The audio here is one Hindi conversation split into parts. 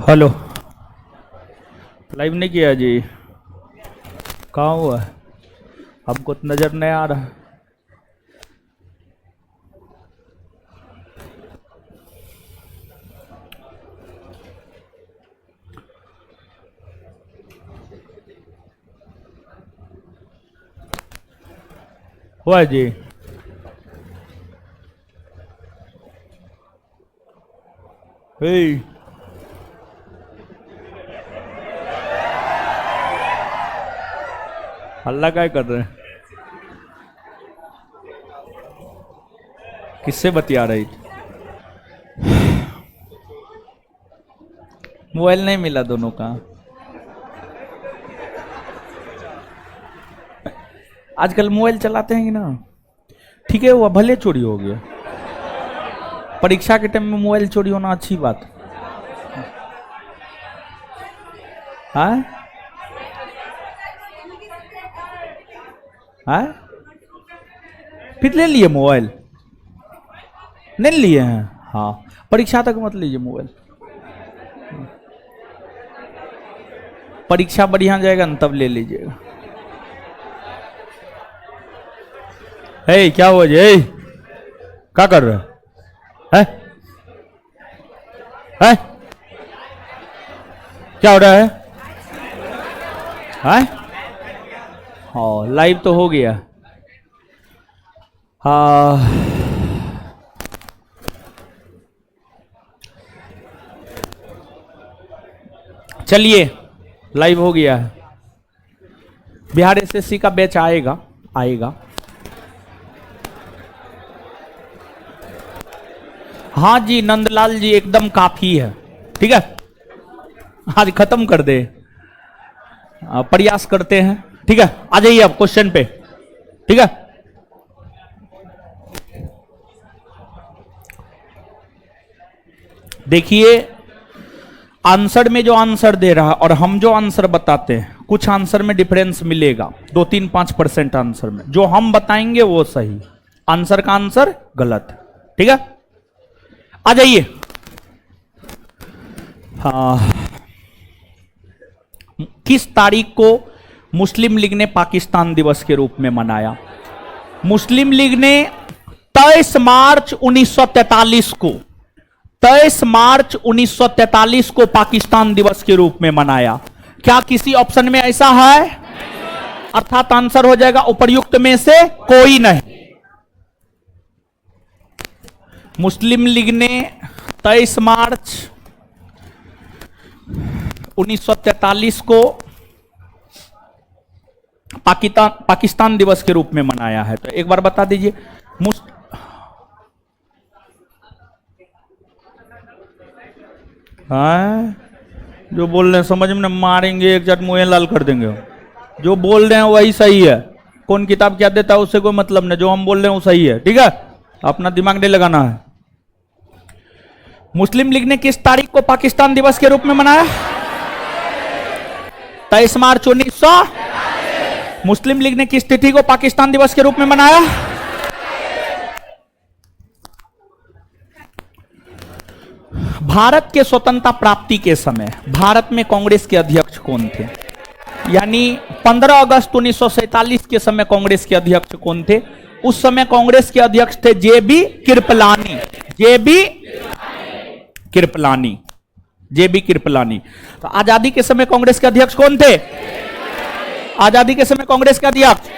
हेलो। लाइव नहीं किया जी? कहाँ हुआ है? हमको तो नजर नहीं आ रहा। हुआ है जी? हे हल्ला क्या कर रहे हैं? किससे बतिया रही? मोबाइल नहीं मिला दोनों का। आजकल मोबाइल चलाते हैं कि ना? ठीक है, वो भले चोरी हो गया। परीक्षा के टाइम में मोबाइल चोरी होना अच्छी बात है। हाँ? फिर ले लिए मोबाइल? नहीं लिए हैं? हाँ, परीक्षा तक मत लीजिए मोबाइल। परीक्षा बढ़िया जाएगा ना तब ले लीजिएगा। हे क्या हुआ जी? क्या कर रहे हैं? है? क्या हो रहा है? है? हाँ, लाइव तो हो गया। हाँ, चलिए लाइव हो गया है। बिहार एसएससी का बैच आएगा। हाँ जी नंदलाल जी, एकदम काफी है। ठीक है, आज खत्म कर दे। प्रयास करते हैं। ठीक है, आ जाइए अब क्वेश्चन पे। ठीक है, देखिए आंसर में जो आंसर दे रहा है और हम जो आंसर बताते हैं, कुछ आंसर में डिफरेंस मिलेगा। 2-3-5% आंसर में जो हम बताएंगे वो सही, आंसर का आंसर गलत। ठीक है, आ जाइए। हाँ, किस तारीख को मुस्लिम लीग ने पाकिस्तान दिवस के रूप में मनाया? मुस्लिम लीग ने 23 मार्च 1943 को 23 मार्च 1943 को पाकिस्तान दिवस के रूप में मनाया। क्या किसी ऑप्शन में ऐसा है? अर्थात आंसर हो जाएगा उपर्युक्त में से कोई नहीं। मुस्लिम लीग ने 23 मार्च 1943 को पाकिस्तान दिवस के रूप में मनाया है। तो एक बार बता दीजिए। हाँ, जो बोल रहे हैं समझ में मारेंगे, एक चट मुंह लाल कर देंगे। जो बोल रहे हैं वही सही है। कौन किताब क्या देता है उससे कोई मतलब नहीं, जो हम बोल रहे हैं वो सही है। ठीक है, अपना दिमाग नहीं लगाना है। मुस्लिम लीग ने किस तारीख को पाकिस्तान दिवस के रूप में मनाया? 23 मार्च 1900। मुस्लिम लीग ने किस तिथि को पाकिस्तान दिवस के रूप में मनाया? भारत के स्वतंत्रता प्राप्ति के समय भारत में कांग्रेस के अध्यक्ष कौन थे? यानी 15 अगस्त 1947 के समय कांग्रेस के अध्यक्ष कौन थे? उस समय कांग्रेस के अध्यक्ष थे जेबी कृपलानी। जेबी कृपलानी। तो आजादी के समय कांग्रेस के अध्यक्ष कौन थे? आजादी के समय कांग्रेस के अध्यक्ष,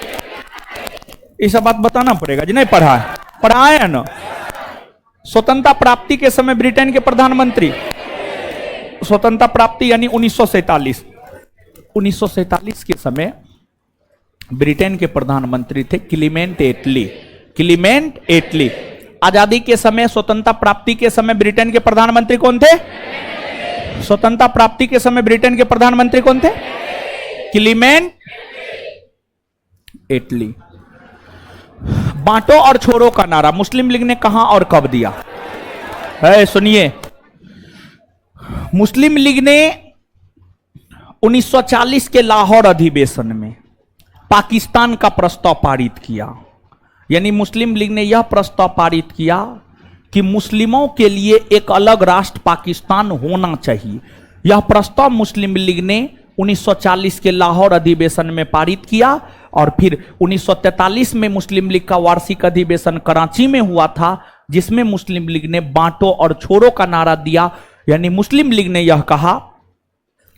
ये सब बात बताना पड़ेगा जी। नहीं पढ़ा है? पढ़ाए है ना। स्वतंत्रता प्राप्ति के समय ब्रिटेन के प्रधानमंत्री, स्वतंत्रता प्राप्ति यानी 1947। 1947 के समय ब्रिटेन के प्रधानमंत्री थे क्लीमेंट एटली। आजादी के समय, स्वतंत्रता प्राप्ति के समय ब्रिटेन के प्रधानमंत्री कौन थे? स्वतंत्रता प्राप्ति के समय ब्रिटेन के प्रधानमंत्री कौन थे? क्लीमेंट एटली। बांटो और छोड़ो का नारा मुस्लिम लीग ने कहां और कब दिया है? सुनिए, मुस्लिम लीग ने 1940 के लाहौर अधिवेशन में पाकिस्तान का प्रस्ताव पारित किया। यानी मुस्लिम लीग ने यह प्रस्ताव पारित किया कि मुस्लिमों के लिए एक अलग राष्ट्र पाकिस्तान होना चाहिए। यह प्रस्ताव मुस्लिम लीग ने 1940 के लाहौर अधिवेशन में पारित किया और फिर 1943 में मुस्लिम लीग का वार्षिक अधिवेशन कराची में हुआ था, जिसमें मुस्लिम लीग ने बांटो और छोड़ो का नारा दिया। यानी मुस्लिम लीग ने यह कहा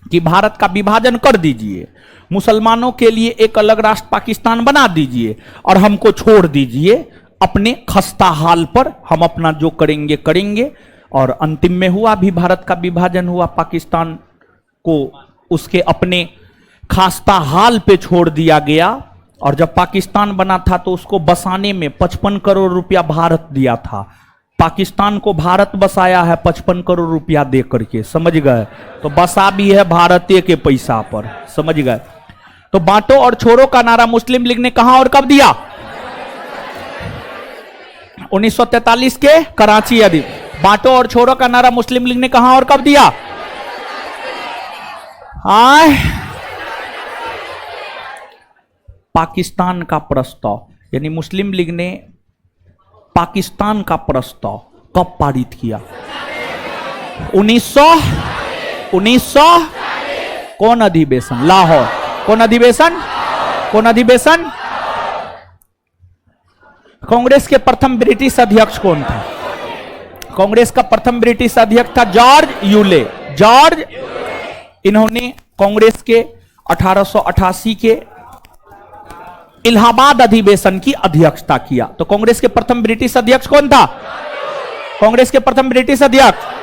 कि भारत का विभाजन कर दीजिए, मुसलमानों के लिए एक अलग राष्ट्र पाकिस्तान बना दीजिए और हमको छोड़ दीजिए अपने खस्ता हाल पर, हम अपना जो करेंगे करेंगे। और अंतिम में हुआ भी, भारत का विभाजन हुआ, पाकिस्तान को उसके अपने खास्ता हाल पे छोड़ दिया गया। और जब पाकिस्तान बना था तो उसको बसाने में 55 करोड़ रुपया भारत दिया था। पाकिस्तान को भारत बसाया है 55 करोड़ रुपया दे करके, समझ गए? तो बसा भी है भारतीय के पैसा पर, समझ गए? तो बांटो और छोड़ो का नारा मुस्लिम लीग ने कहां और कब दिया? 1943 के कराची अधिवेशन। बांटो और छोड़ो का नारा मुस्लिम लीग ने कहां और कब दिया? पाकिस्तान का प्रस्ताव, यानी मुस्लिम लीग ने पाकिस्तान का प्रस्ताव कब पारित किया? 1900 कौन अधिवेशन? लाहौर। कौन अधिवेशन? कौन अधिवेशन? कांग्रेस के प्रथम ब्रिटिश अध्यक्ष कौन था? कांग्रेस का प्रथम ब्रिटिश अध्यक्ष था जॉर्ज यूले। जॉर्ज, इन्होंने कांग्रेस के 1888 के इलाहाबाद अधिवेशन की अध्यक्षता किया। तो कांग्रेस के प्रथम ब्रिटिश अध्यक्ष कौन था? कांग्रेस के प्रथम ब्रिटिश अध्यक्ष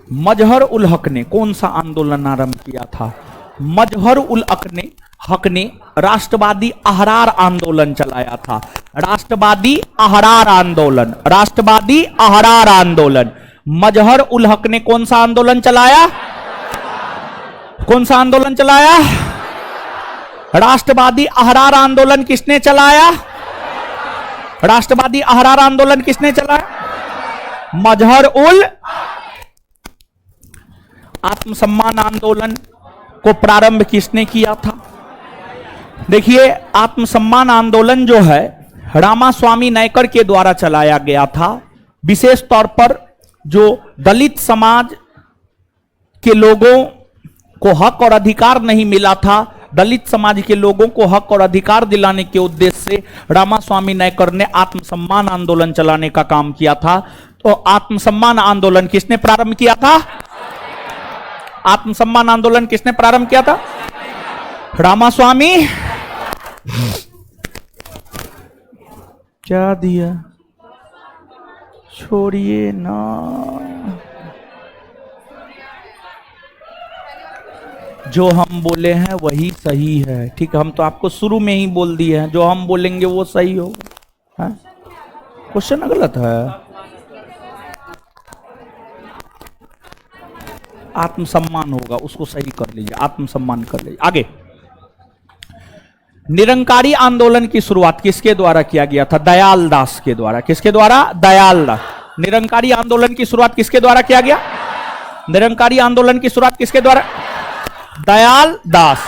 मजहर उल हक ने कौन सा आंदोलन आरंभ किया था? मजहर उल हक ने राष्ट्रवादी अहरार आंदोलन चलाया था। राष्ट्रवादी अहरार आंदोलन, राष्ट्रवादी अहरार आंदोलन। मजहर उल हक ने कौन सा आंदोलन चलाया? कौन सा आंदोलन चलाया? राष्ट्रवादी अहरार आंदोलन किसने चलाया? राष्ट्रवादी अहरार आंदोलन किसने चलाया? मजहर उल। आत्मसम्मान आंदोलन को प्रारंभ किसने किया था? देखिए, आत्मसम्मान आंदोलन जो है रामास्वामी नायकर के द्वारा चलाया गया था। विशेष तौर पर जो दलित समाज के लोगों को हक और अधिकार नहीं मिला था, दलित समाज के लोगों को हक और अधिकार दिलाने के उद्देश्य से रामास्वामी नायकर ने आत्मसम्मान आंदोलन चलाने का काम किया था। तो आत्मसम्मान आंदोलन किसने प्रारंभ किया था? आत्मसम्मान आंदोलन किसने प्रारंभ किया था? रामास्वामी। क्या दिया? छोड़िए ना, जो हम बोले हैं वही सही है। ठीक है, हम तो आपको शुरू में ही बोल दिए हैं, जो हम बोलेंगे वो सही होगा। क्वेश्चन गलत है। आत्मसम्मान होगा, उसको सही कर लीजिए, आत्मसम्मान कर लीजिए। आगे, निरंकारी आंदोलन की शुरुआत किसके द्वारा किया गया था? दयाल दास के द्वारा। किसके द्वारा? दयाल दास। निरंकारी आंदोलन की शुरुआत किसके द्वारा किया गया? निरंकारी आंदोलन की शुरुआत किसके द्वारा? दयाल दास।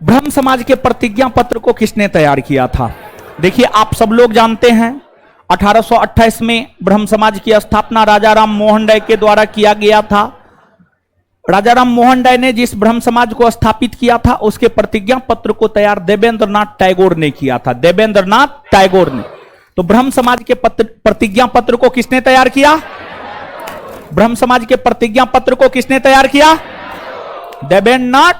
ब्रह्म समाज के प्रतिज्ञा पत्र को किसने तैयार किया था? देखिए, आप सब लोग जानते हैं 1828 में ब्रह्म समाज की स्थापना राजा राम मोहन राय के द्वारा किया गया था। राजा राम मोहन राय ने जिस ब्रह्म समाज को स्थापित किया था उसके प्रतिज्ञा पत्र को तैयार देवेंद्रनाथ टैगोर ने किया था। देवेंद्रनाथ टैगोर ने। तो ब्रह्म समाज के प्रतिज्ञा पत्र को किसने तैयार किया? ब्रह्म समाज के प्रतिज्ञा पत्र को किसने तैयार किया? देवेंद्रनाथ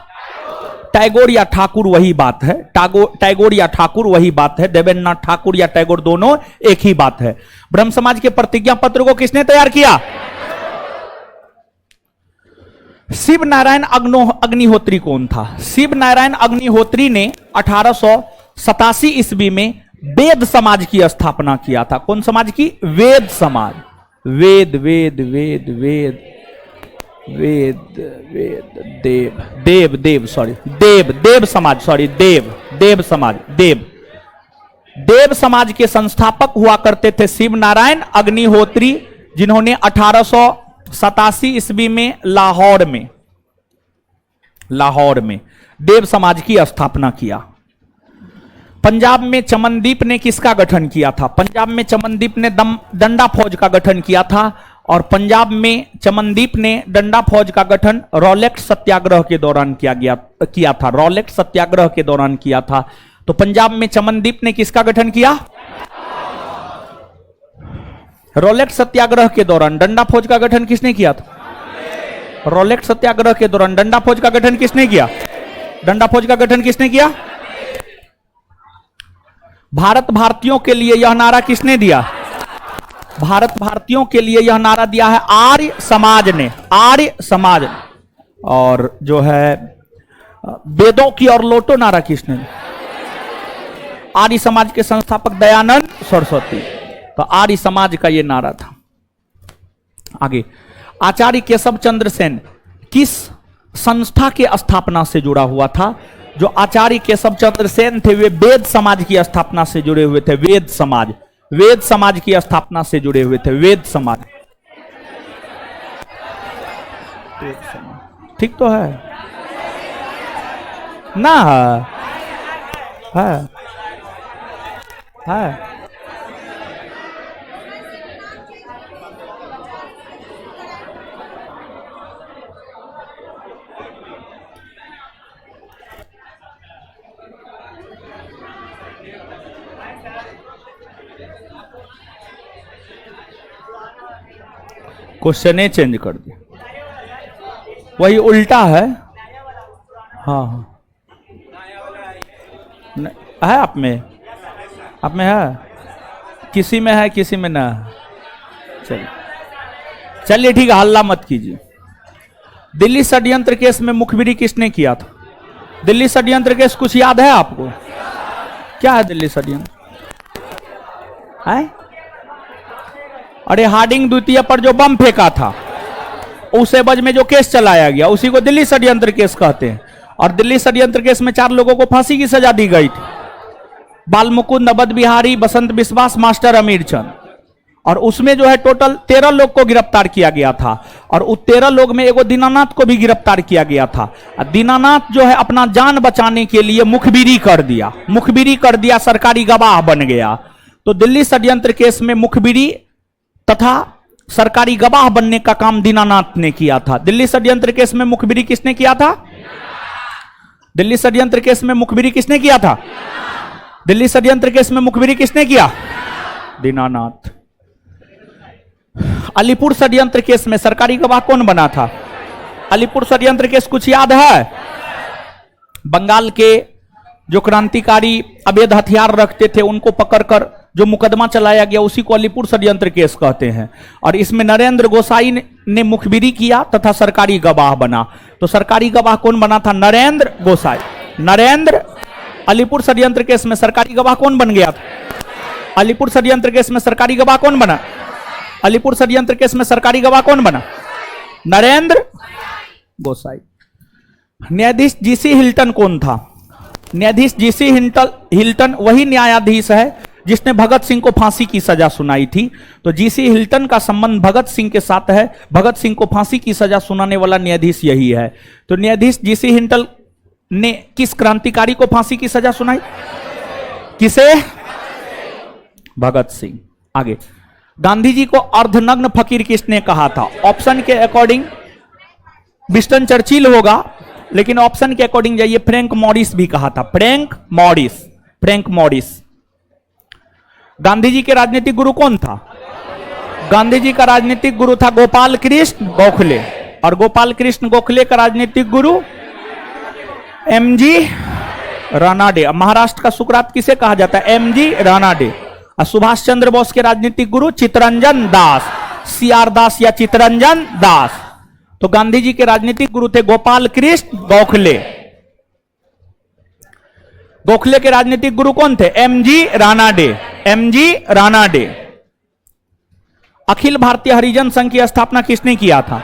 टैगोर या ठाकुर वही बात है। टैगोर या ठाकुर वही बात है। देवेंद्रनाथ ठाकुर या टैगोर दोनों एक ही बात है। ब्रह्म समाज के प्रतिज्ञा पत्र को किसने तैयार किया? शिव नारायण अग्निहोत्री कौन था? शिव नारायण अग्निहोत्री ने 1887 ईस्वी में वेद समाज की स्थापना किया था। कौन समाज की? वेद समाज। वेद वेद वेद वेद वेद वेद देव देव देव सॉरी देव देव समाज सॉरी देव देव समाज देव देव समाज के संस्थापक हुआ करते थे शिव नारायण अग्निहोत्री, जिन्होंने 1887 ईस्वी में लाहौर में देव समाज की स्थापना किया। पंजाब में चमनदीप ने किसका गठन किया था? पंजाब में चमनदीप ने दंडा फौज का गठन किया था और पंजाब में चमनदीप ने डंडा फौज का गठन रॉलेट सत्याग्रह के दौरान किया था। रॉलेट सत्याग्रह के दौरान किया था। तो पंजाब में चमनदीप ने किसका गठन किया? रॉलेट सत्याग्रह के दौरान डंडा फौज का गठन किसने किया था? रॉलेट सत्याग्रह के दौरान डंडा फौज का गठन किसने किया? डंडा फौज का गठन किसने किया? भारत भारतीयों के लिए यह नारा किसने दिया? भारत भारतीयों के लिए यह नारा दिया है आर्य समाज ने। आर्य समाज। और जो है वेदों की और लौटो नारा किसने? आर्य समाज के संस्थापक दयानंद सरस्वती। तो आर्य समाज का यह नारा था। आगे, आचार्य केशव चंद्र सेन किस संस्था के स्थापना से जुड़ा हुआ था? जो आचार्य केशव चंद्र सेन थे वे वेद समाज की स्थापना से जुड़े हुए थे। वेद समाज, वेद समाज की स्थापना से जुड़े हुए थे। वेद समाज, ठीक तो है ना? है क्वेश्चन चेंज कर दिया, वही उल्टा है। हाँ हाँ, है आप में? आप में है? किसी में है, किसी में ना है? चलिए चलिए ठीक है, हल्ला मत कीजिए। दिल्ली षड्यंत्र केस में मुखबिरी किसने किया था? दिल्ली षड्यंत्र केस कुछ याद है आपको? क्या है दिल्ली षड्यंत्र? है? अरे हार्डिंग द्वितीय पर जो बम फेंका था, उस एवज में जो केस चलाया गया, उसी को दिल्ली षड्यंत्र केस कहते हैं। और दिल्ली षड्यंत्र केस में 4 लोगों को फांसी की सजा दी गई थी। बाल मुकुंद, अवध बिहारी, बसंत बिस्वास, मास्टर अमीर चंद। और उसमें जो है टोटल 13 लोग को गिरफ्तार किया गया था। और उस 13 लोग में एगो दीनानाथ को भी गिरफ्तार किया गया था। दीनानाथ जो है अपना जान बचाने के लिए मुखबिरी कर दिया। मुखबिरी कर दिया, सरकारी गवाह बन गया। तो दिल्ली षड्यंत्र केस में मुखबिरी तथा सरकारी गवाह बनने का काम दीनानाथ ने किया था। दिल्ली षड्यंत्र केस में मुखबिरी किसने किया था? दिल्ली षड्यंत्र केस में मुखबिरी किसने किया था? दिल्ली षड्यंत्र केस में मुखबिरी किसने किया? दीनानाथ। अलीपुर षड्यंत्र केस में सरकारी गवाह कौन बना था? अलीपुर षड्यंत्र केस कुछ याद है? बंगाल के जो क्रांतिकारी अवैध हथियार रखते थे उनको पकड़कर जो मुकदमा चलाया गया, उसी को अलीपुर षड्यंत्र केस कहते हैं। और इसमें नरेंद्र गोसाई ने मुखबिरी किया तथा सरकारी गवाह बना। तो सरकारी गवाह कौन बना था? नरेंद्र गोसाई। नरेंद्र। अलीपुर षड्यंत्र केस में सरकारी गवाह कौन बन गया था? अलीपुर षड्यंत्र केस में सरकारी गवाह कौन बना? अलीपुर षड्यंत्र केस में सरकारी गवाह कौन बना? नरेंद्र गोसाई। न्यायाधीश जीसी हिल्टन कौन था? न्यायाधीश जीसी हिल्टन वही न्यायाधीश है जिसने भगत सिंह को फांसी की सजा सुनाई थी। तो जीसी हिल्टन का संबंध भगत सिंह के साथ है। भगत सिंह को फांसी की सजा सुनाने वाला न्यायाधीश यही है। तो न्यायाधीश जीसी हिल्टन ने किस क्रांतिकारी को फांसी की सजा सुनाई? किसे? भगत सिंह। आगे, गांधी जी को अर्धनग्न फकीर किसने कहा था? ऑप्शन के अकॉर्डिंग विंस्टन चर्चिल होगा, लेकिन ऑप्शन के अकॉर्डिंग जाइए, फ्रैंक मॉरिस भी कहा था। Frank Morris. Frank Morris. Gandhi ji के राजनीतिक गुरु कौन था? गांधी जी का राजनीतिक गुरु था गोपाल कृष्ण गोखले। और गोपाल कृष्ण गोखले का राजनीतिक गुरु एमजी रानाडे। महाराष्ट्र का सुकरात किसे कहा जाता है? एमजी रानाडे। और सुभाष चंद्र बोस के राजनीतिक गुरु चित्तरंजन दास, सीआर दास या चित्तरंजन दास। तो गांधी जी के राजनीतिक गुरु थे गोपाल कृष्ण गोखले। गोखले के राजनीतिक गुरु कौन थे? एमजी रानाडे। एमजी रानाडे। अखिल भारतीय हरिजन संघ की स्थापना किसने किया था?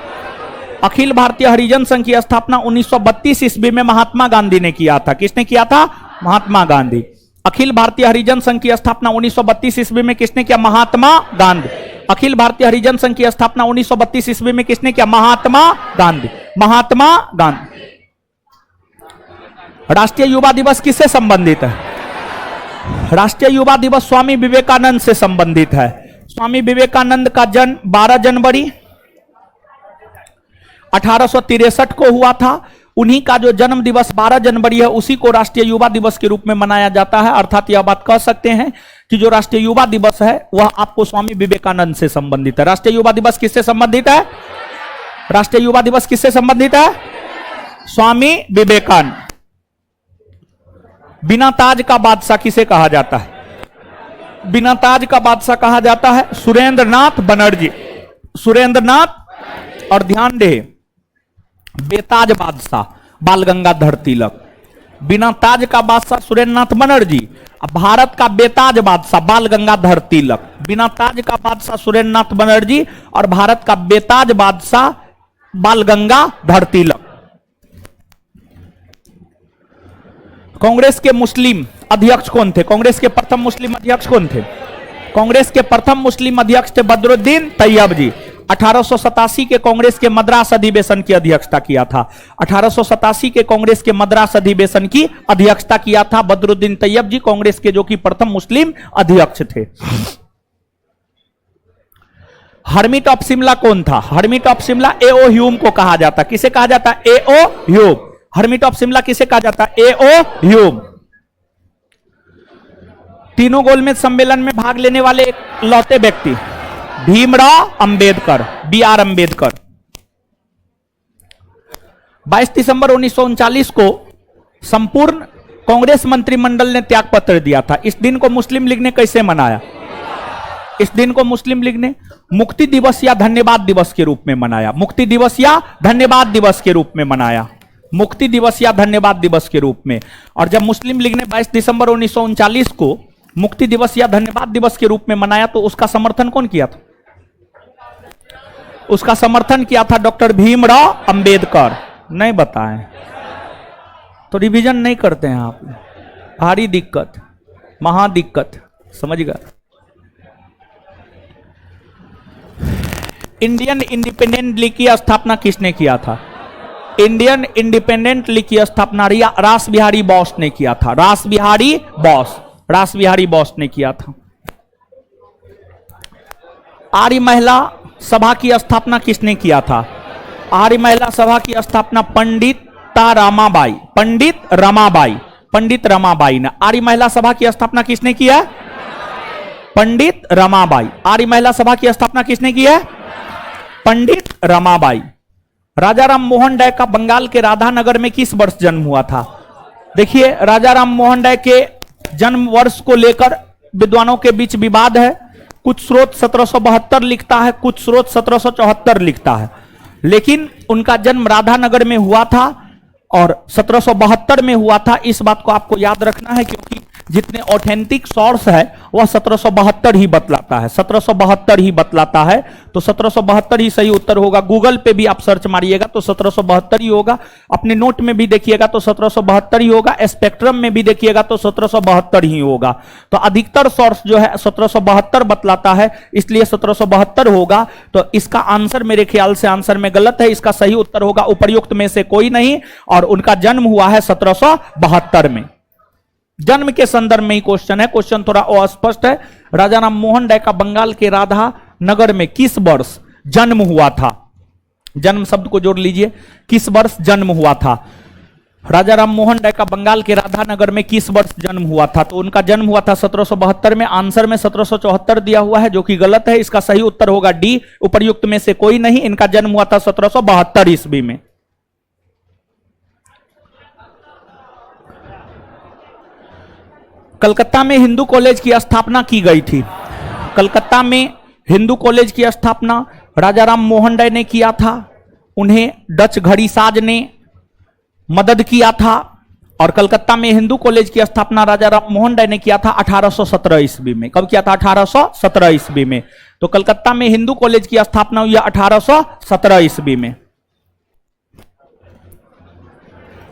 अखिल भारतीय हरिजन संघ की स्थापना 1932 ईस्वी में महात्मा गांधी ने किया था। किसने किया था? महात्मा गांधी। अखिल भारतीय हरिजन संघ की स्थापना 1932 ईस्वी में किसने किया? महात्मा गांधी। अखिल भारतीय हरिजन संघ की स्थापना 1932 ईस्वी में किसने किया? महात्मा गांधी। महात्मा गांधी। राष्ट्रीय युवा दिवस किससे संबंधित है? राष्ट्रीय युवा दिवस स्वामी विवेकानंद से संबंधित है। स्वामी विवेकानंद का जन्म 12 जनवरी 1863 को हुआ था। उन्हीं का जो जन्म दिवस 12 जनवरी है उसी को राष्ट्रीय युवा दिवस के रूप में मनाया जाता है। अर्थात यह बात कह सकते हैं कि जो राष्ट्रीय युवा दिवस है वह आपको स्वामी विवेकानंद से संबंधित है। राष्ट्रीय युवा दिवस किससे संबंधित है? राष्ट्रीय युवा दिवस किससे संबंधित है? स्वामी विवेकानंद। बिना ताज का बादशाह किसे कहा जाता है? बिना ताज का बादशाह कहा जाता है सुरेंद्रनाथ बनर्जी। सुरेंद्रनाथ, और ध्यान दे बेताज बादशाह बाल गंगाधर तिलक। बिना ताज का बादशाह सुरेंद्रनाथ बनर्जी, भारत का बेताज बादशाह बाल गंगाधर तिलक। बिना ताज का बादशाह सुरेंद्रनाथ बनर्जी और भारत का बेताज बादशाह बाल गंगाधर तिलक। कांग्रेस के मुस्लिम अध्यक्ष कौन थे? कांग्रेस के प्रथम मुस्लिम अध्यक्ष कौन थे? कांग्रेस के प्रथम मुस्लिम अध्यक्ष थे बदरुद्दीन तैयब जी। 1887 के कांग्रेस के मद्रास अधिवेशन की अध्यक्षता किया था। 1887 के कांग्रेस के मद्रास अधिवेशन की अध्यक्षता किया था बदरुद्दीन तैयब जी, कांग्रेस के जो कि प्रथम मुस्लिम अध्यक्ष थे। हर्मिट ऑफ शिमला कौन था? Hermit of Shimla A.O.. Hume को कहा जाता। किसे कहा जाता? A.O.. Hume. Hermit of Shimla किसे कहा जाता? ए.ओ. ह्यूम। तीनों गोलमेज सम्मेलन में भाग लेने वाले एक लौते व्यक्ति भीमराव अंबेडकर, बी.आर. अंबेडकर। 22 दिसंबर 1939 को संपूर्ण कांग्रेस मंत्रिमंडल ने त्यागपत्र दिया था। इस दिन को मुस्लिम लीग ने कैसे मनाया? इस दिन को मुस्लिम लीग ने मुक्ति दिवस या धन्यवाद दिवस के रूप में मनाया। मुक्ति दिवस या धन्यवाद दिवस के रूप में मनाया। मुक्ति दिवस या धन्यवाद दिवस के रूप में। और जब मुस्लिम लीग ने 22 दिसंबर 1939 को मुक्ति दिवस या धन्यवाद दिवस के रूप में मनाया तो उसका समर्थन कौन किया था? उसका समर्थन किया था डॉक्टर भीमराव अंबेडकर। नहीं बताएं तो रिवीजन नहीं करते हैं आप। भारी दिक्कत, महादिक्कत, समझ गए। इंडियन इंडिपेंडेंट लीग की स्थापना किसने किया था? इंडियन इंडिपेंडेंट लीग की स्थापना रास बिहारी बोस ने किया था। रास बिहारी बोस ने किया था। आर्य महिला सभा की स्थापना किसने किया था? आर्य महिला सभा की स्थापना पंडित रमाबाई ने। आर्य महिला सभा की स्थापना किसने किया? पंडित रमाबाई। आर्य महिला सभा की स्थापना किसने की है? पंडित रमाबाई। राजा राम मोहन राय का बंगाल के राधानगर में किस वर्ष जन्म हुआ था? देखिए, राजा राम मोहन राय के जन्म वर्ष को लेकर विद्वानों के बीच विवाद है। कुछ स्रोत 1772 लिखता है, कुछ स्रोत 1774 लिखता है, लेकिन उनका जन्म राधानगर में हुआ था और 1772 में हुआ था। इस बात को आपको याद रखना है क्योंकि जितने ऑथेंटिक सोर्स है वह 1772 ही बतलाता है। 1772 ही बतलाता है, तो 1772 ही सही उत्तर होगा। गूगल पे भी आप सर्च मारिएगा तो 1772 ही होगा। अपने नोट में भी देखिएगा तो 1772 ही होगा। स्पेक्ट्रम में भी देखिएगा तो 1772 ही होगा। तो अधिकतर सोर्स जो है 1772 बतलाता है, इसलिए 1772 होगा। तो इसका आंसर मेरे ख्याल से आंसर में गलत है। इसका सही उत्तर होगा उपर्युक्त में से कोई नहीं, और उनका जन्म हुआ है 1772 में। जन्म के संदर्भ में ही क्वेश्चन है, क्वेश्चन थोड़ा अस्पष्ट है। राजा राम मोहन राय का बंगाल के राधा नगर में किस वर्ष जन्म हुआ था? जन्म शब्द को जोड़ लीजिए, किस वर्ष जन्म हुआ था? राजा राम मोहन राय का बंगाल के राधा नगर में किस वर्ष जन्म हुआ था? तो उनका जन्म हुआ था 1772 में। आंसर में 1774 दिया हुआ है जो कि गलत है। इसका सही उत्तर होगा डी, उपर्युक्त में से कोई नहीं। इनका जन्म हुआ था 1772 ईस्वी में। कलकत्ता में हिंदू कॉलेज की स्थापना की गई थी। कलकत्ता में हिंदू कॉलेज की स्थापना राजा राम मोहन राय ने किया था। उन्हें डच घड़ीसाज ने मदद किया था। और कलकत्ता में हिंदू कॉलेज की स्थापना राजा राम मोहन राय ने किया था 1817 ईस्वी में। कब किया था? 1817 ईस्वी में। तो कलकत्ता में हिंदू कॉलेज की स्थापना हुई 1817 ईस्वी में।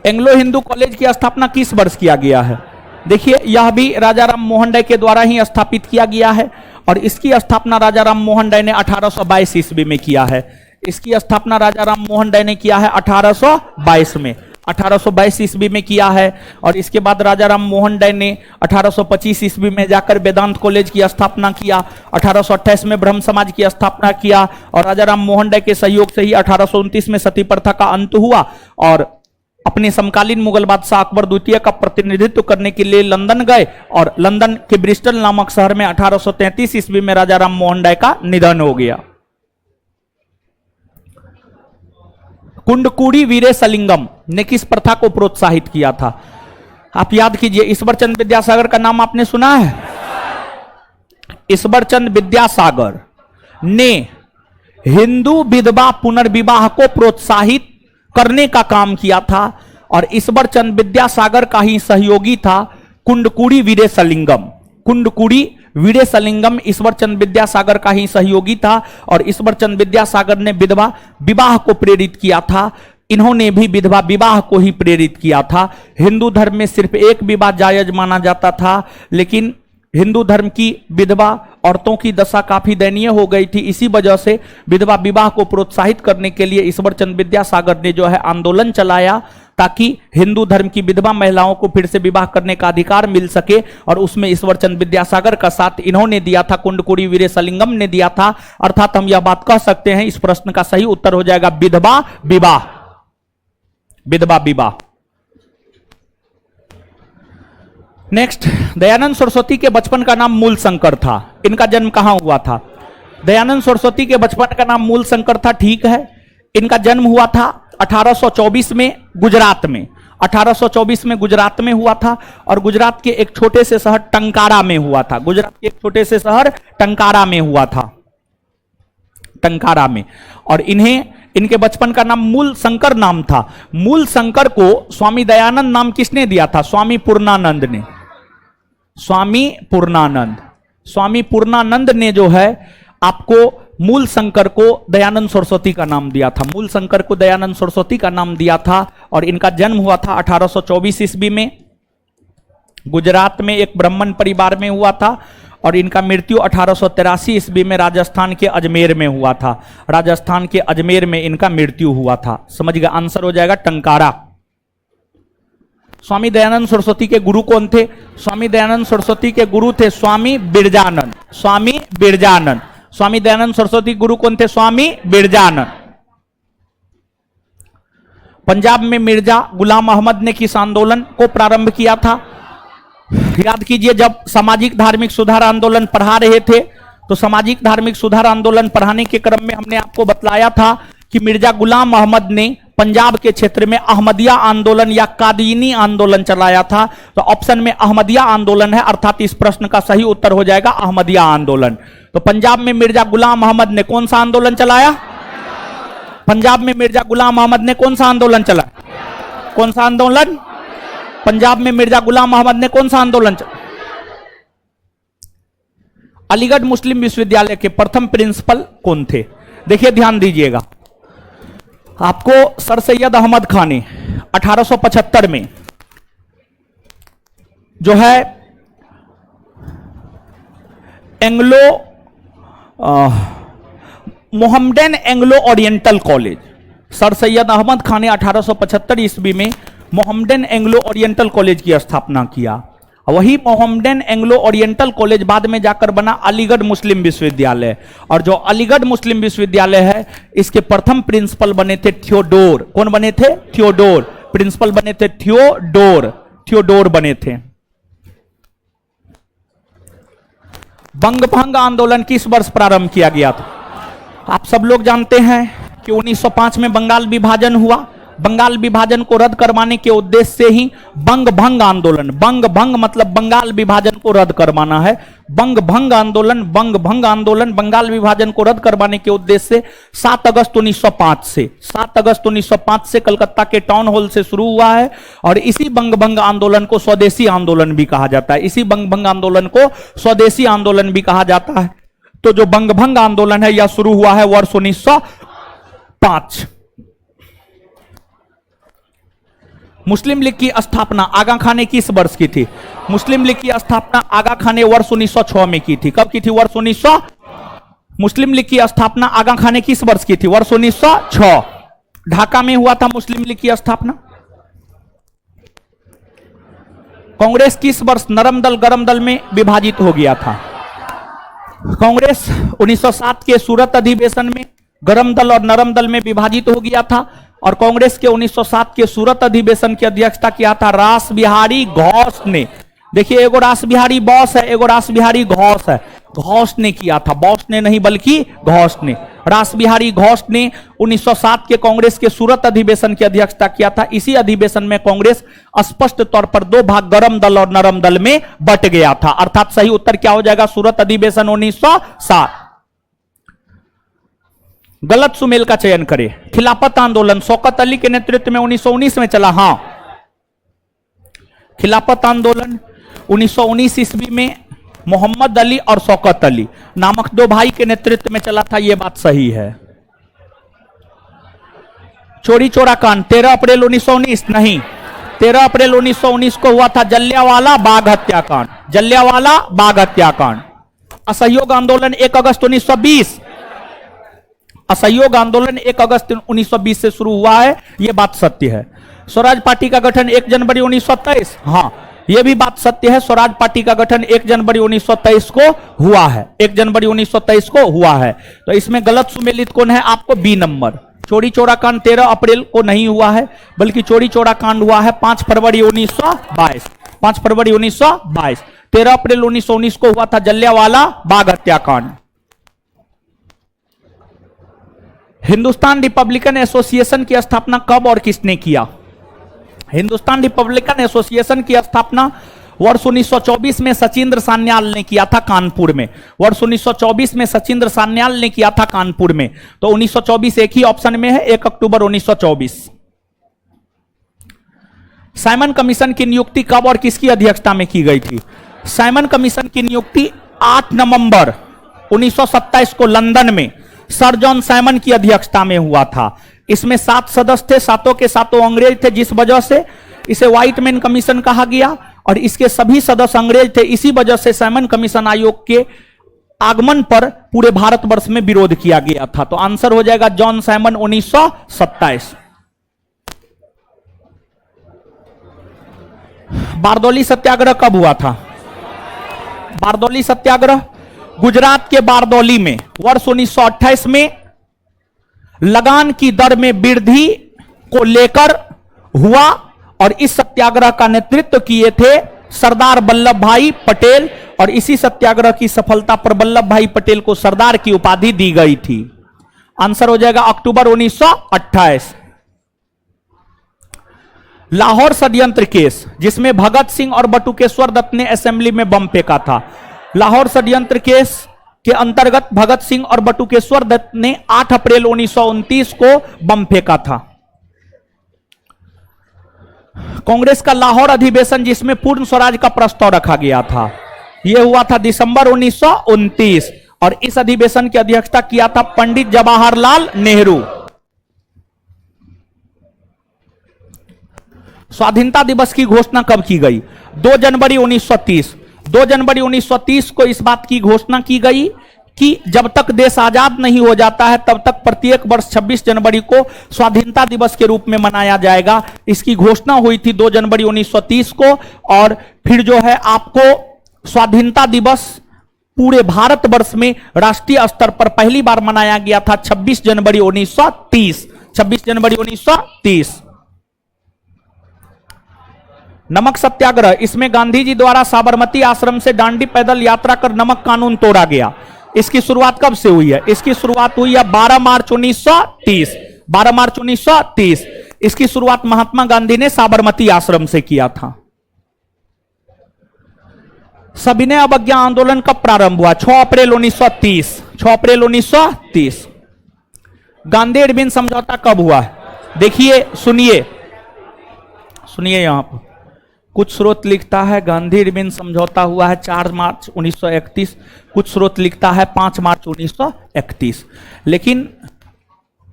एंग्लो हिंदू कॉलेज की स्थापना किस वर्ष किया गया है? देखिए, यह भी राजा राम मोहन राय के द्वारा ही स्थापित किया गया है और इसकी स्थापना राजा राम मोहन राय ने 1822 ईस्वी में किया है। इसकी स्थापना राजा राम मोहन राय ने किया है 1822 में। 1822 ईस्वी में किया है। और इसके बाद राजा राम मोहन राय ने 1825 ईस्वी में जाकर वेदांत कॉलेज की स्थापना किया। 1828 में ब्रह्म समाज की स्थापना किया और राजा राम मोहन राय के सहयोग से ही 1829 में सती प्रथा का अंत हुआ। और अपने समकालीन मुगल बादशाह अकबर द्वितीय का प्रतिनिधित्व करने के लिए लंदन गए और लंदन के ब्रिस्टल नामक शहर में 1833 ईस्वी में राजा राम मोहन राय का निधन हो गया। कुंडकुड़ी वीरेशलिंगम ने किस प्रथा को प्रोत्साहित किया था? आप याद कीजिए, ईश्वरचंद विद्यासागर का नाम आपने सुना है? ईश्वरचंद विद्यासागर ने हिंदू विधवा पुनर्विवाह को प्रोत्साहित करने का काम किया था और ईश्वरचंद विद्यासागर का ही सहयोगी था कुंडकुड़ी वीरेशलिंगम। कुंडकुड़ी वीरेशलिंगम ईश्वरचंद विद्यासागर का ही सहयोगी था और ईश्वरचंद विद्यासागर ने विधवा विवाह को प्रेरित किया था। इन्होंने भी विधवा विवाह को ही प्रेरित किया था। हिंदू धर्म में सिर्फ एक विवाह जायज माना जाता था, लेकिन हिंदू धर्म की विधवा औरतों की दशा काफी दयनीय हो गई थी। इसी वजह से विधवा विवाह को प्रोत्साहित करने के लिए ईश्वरचंद विद्यासागर ने जो है आंदोलन चलाया ताकि हिंदू धर्म की विधवा महिलाओं को फिर से विवाह करने का अधिकार मिल सके। और उसमें ईश्वरचंद विद्यासागर का साथ इन्होंने दिया था, कुंडकुड़ी वीरेशलिंगम ने दिया था। अर्थात हम यह बात कह सकते हैं, इस प्रश्न का सही उत्तर हो जाएगा विधवा विवाह। विधवा विवाह। नेक्स्ट, दयानंद सरस्वती के बचपन का नाम मूलशंकर था। इनका जन्म कहां हुआ था? दयानंद सरस्वती के बचपन का नाम मूलशंकर था, ठीक है। इनका जन्म हुआ था 1824 में गुजरात में। 1824 में गुजरात में हुआ था और गुजरात के एक छोटे से शहर टंकारा में हुआ था। गुजरात के एक छोटे से शहर टंकारा में हुआ था, टंकारा में। और इनके बचपन का नाम मूलशंकर नाम था। मूलशंकर को स्वामी दयानंद नाम किसने दिया था? स्वामी पूर्णानंद ने। स्वामी पूर्णानंद ने जो है आपको मूलशंकर को दयानंद सरस्वती का नाम दिया था। मूलशंकर को दयानंद सरस्वती का नाम दिया था और इनका जन्म हुआ था 1824 ईस्वी में गुजरात में एक ब्राह्मण परिवार में हुआ था और इनका मृत्यु 1883 ईस्वी में राजस्थान के अजमेर में हुआ था। राजस्थान के अजमेर में इनका मृत्यु हुआ था। समझ गए? आंसर हो जाएगा टंकारा। स्वामी दयानंद सरस्वती के गुरु कौन थे? स्वामी दयानंद सरस्वती के गुरु थे स्वामी बिरजानंद। स्वामी बिरजानंद। स्वामी दयानंद सरस्वती गुरु कौन थे? स्वामी बिरजानंद। पंजाब में मिर्जा गुलाम अहमद ने किस आंदोलन को प्रारंभ किया था? याद कीजिए, जब सामाजिक धार्मिक सुधार आंदोलन पढ़ा रहे थे तो सामाजिक धार्मिक सुधार आंदोलन पढ़ाने के क्रम में हमने आपको बतलाया था कि मिर्जा गुलाम अहमद ने पंजाब के क्षेत्र में अहमदिया आंदोलन या कादीनी आंदोलन चलाया था। तो ऑप्शन में अहमदिया आंदोलन है, अर्थात इस प्रश्न का सही उत्तर हो जाएगा अहमदिया आंदोलन। तो पंजाब में मिर्जा गुलाम अहमद ने कौन सा आंदोलन चलाया? पंजाब में मिर्जा गुलाम अहमद ने कौन सा आंदोलन चलाया? कौन सा आंदोलन? पंजाब में मिर्जा गुलाम अहमद ने कौन सा आंदोलन चलाया? अलीगढ़ मुस्लिम विश्वविद्यालय के प्रथम प्रिंसिपल कौन थे? देखिए, ध्यान दीजिएगा, आपको सर सैयद अहमद खान ने 1875 में जो है Mohammedan Anglo Oriental College, Sir Syed Ahmad Khan ने 1875 ईस्वी में मोहम्मदन एंग्लो ओरिएंटल कॉलेज की स्थापना किया। वही मोहम्मदन एंग्लो ओरिएंटल कॉलेज बाद में जाकर बना अलीगढ़ मुस्लिम विश्वविद्यालय। और जो अलीगढ़ मुस्लिम विश्वविद्यालय है, इसके प्रथम प्रिंसिपल बने थे थियोडोर। कौन बने थे? थियोडोर। प्रिंसिपल बने थे थियोडोर बने थे। बंग भंग आंदोलन किस वर्ष प्रारंभ किया गया था? आप सब लोग जानते हैं कि 1905 में बंगाल विभाजन हुआ। बंगाल विभाजन को रद्द करवाने के उद्देश्य से ही बंग भंग आंदोलन, बंग भंग मतलब बंगाल विभाजन को रद्द करवाना है। बंग भंग आंदोलन बंगाल विभाजन को रद्द करवाने के उद्देश्य से 7 अगस्त 1905 से कलकत्ता के टाउन हॉल से शुरू हुआ है। और इसी बंग भंग आंदोलन को स्वदेशी आंदोलन भी कहा जाता है। इसी बंग भंग आंदोलन को स्वदेशी आंदोलन भी कहा जाता है। तो जो बंग भंग आंदोलन है, यह शुरू हुआ है वर्ष 1905। मुस्लिम लीग की स्थापना आगा खान ने किस वर्ष की थी? मुस्लिम लीग की स्थापना आगा खान ने वर्ष 1906 में की थी। कब की थी? वर्ष 1900। मुस्लिम लीग की स्थापना आगा खान ने किस वर्ष की थी? वर्ष 1906। ढाका में हुआ था मुस्लिम लीग की स्थापना। कांग्रेस किस वर्ष नरम दल गरम दल में विभाजित हो गया था? कांग्रेस 1907 के सूरत अधिवेशन में गरम दल और नरम दल में विभाजित हो गया था और कांग्रेस के 1907 के सूरत अधिवेशन की अध्यक्षता किया था रास बिहारी घोष ने। देखिए, एगो रास बिहारी बोस है, एगो रास बिहारी घोष है। घोष ने किया था, बोस ने नहीं बल्कि घोष ने। रास बिहारी घोष ने 1907 के कांग्रेस के सूरत अधिवेशन की अध्यक्षता किया था। इसी अधिवेशन में कांग्रेस स्पष्ट तौर पर दो भाग गरम दल और नरम दल में बट गया था। अर्थात सही उत्तर क्या हो जाएगा? सूरत अधिवेशन 1907। गलत सुमेल का चयन करें। खिलाफत आंदोलन शौकत अली के नेतृत्व में 1919 में चला। हां, खिलाफत आंदोलन 1919 ईस्वी में मोहम्मद अली और शौकत अली नामक दो भाई के नेतृत्व में चला था। यह बात सही है। चोरी चोरा कांड 13 अप्रैल 1919 नहीं, 13 अप्रैल 1919 को हुआ था जलियांवाला बाग हत्याकांड। जलियांवाला बाग हत्याकांड। असहयोग आंदोलन 1 अगस्त 1920। असहयोग आंदोलन 1 अगस्त 1920 से शुरू हुआ है, यह बात सत्य है। स्वराज पार्टी का गठन 1 जनवरी 1923। हां, यह भी बात सत्य है। स्वराज पार्टी का गठन 1 जनवरी 1923 को हुआ है। 1 जनवरी 1923 को हुआ है। तो इसमें गलत सुमेलित कौन है? आपको बी नंबर। चोरी चोरा कांड 13 अप्रैल को नहीं हुआ है, बल्कि चोरी चोरा कांड हुआ है 5 फरवरी 1922। 5 फरवरी 1922। 13 अप्रैल 1919 को हुआ था जलियांवाला बाग हत्याकांड। हिंदुस्तान रिपब्लिकन एसोसिएशन की स्थापना कब और किसने किया? हिंदुस्तान रिपब्लिकन एसोसिएशन की स्थापना वर्ष 1924 में सचिंद्र सान्याल ने किया था कानपुर में। वर्ष 1924 में सचिंद्र सान्याल ने किया था कानपुर में। तो 1924 एक ही ऑप्शन में है, 1 अक्टूबर 1924। साइमन कमीशन की नियुक्ति कब और किसकी अध्यक्षता में की गई थी? साइमन कमीशन की नियुक्ति 8 नवंबर 1927 को लंदन में सर जॉन साइमन की अध्यक्षता में हुआ था। इसमें 7 सदस्य थे, सातों के सातों अंग्रेज थे, जिस वजह से इसे व्हाइट मैन कमीशन कहा गया और इसके सभी सदस्य अंग्रेज थे। इसी वजह से साइमन कमीशन आयोग के आगमन पर पूरे भारतवर्ष में विरोध किया गया था। तो आंसर हो जाएगा जॉन साइमन 1927। बारदौली सत्याग्रह कब हुआ था? बारदौली सत्याग्रह गुजरात के बारदौली में वर्ष 1928 में लगान की दर में वृद्धि को लेकर हुआ और इस सत्याग्रह का नेतृत्व किए थे सरदार वल्लभ भाई पटेल और इसी सत्याग्रह की सफलता पर वल्लभ भाई पटेल को सरदार की उपाधि दी गई थी। आंसर हो जाएगा अक्टूबर 1928। लाहौर षड्यंत्र केस जिसमें भगत सिंह और बटुकेश्वर दत्त ने असेंबली में बम फेंका था। लाहौर षड्यंत्र केस के अंतर्गत भगत सिंह और बटुकेश्वर दत्त ने 8 अप्रैल 1929 को बम फेंका था। कांग्रेस का लाहौर अधिवेशन जिसमें पूर्ण स्वराज का प्रस्ताव रखा गया था, यह हुआ था दिसंबर 1929 और इस अधिवेशन की अध्यक्षता किया था पंडित जवाहरलाल नेहरू। स्वाधीनता दिवस की घोषणा कब की गई? 2 जनवरी 1930। 2 जनवरी 1930 को इस बात की घोषणा की गई कि जब तक देश आजाद नहीं हो जाता है तब तक प्रत्येक वर्ष 26 जनवरी को स्वाधीनता दिवस के रूप में मनाया जाएगा। इसकी घोषणा हुई थी 2 जनवरी 1930 को और फिर जो है आपको स्वाधीनता दिवस पूरे भारतवर्ष में राष्ट्रीय स्तर पर पहली बार मनाया गया था 26 जनवरी 1930। 26 जनवरी 1930। नमक सत्याग्रह, इसमें गांधी जी द्वारा साबरमती आश्रम से दांडी पैदल यात्रा कर नमक कानून तोड़ा गया। इसकी शुरुआत कब से हुई है? इसकी शुरुआत हुई है 12 मार्च 1930। 12 मार्च 1930 इसकी शुरुआत महात्मा गांधी ने साबरमती आश्रम से किया था। सविनय अवज्ञा आंदोलन कब प्रारंभ हुआ? 6 अप्रैल 1930। 6 अप्रैल 1930। गांधी इरविन समझौता कब हुआ? देखिए, सुनिए यहां पर कुछ स्रोत लिखता है गांधी इरविन समझौता हुआ है 4 मार्च 1931, कुछ स्रोत लिखता है 5 मार्च 1931। लेकिन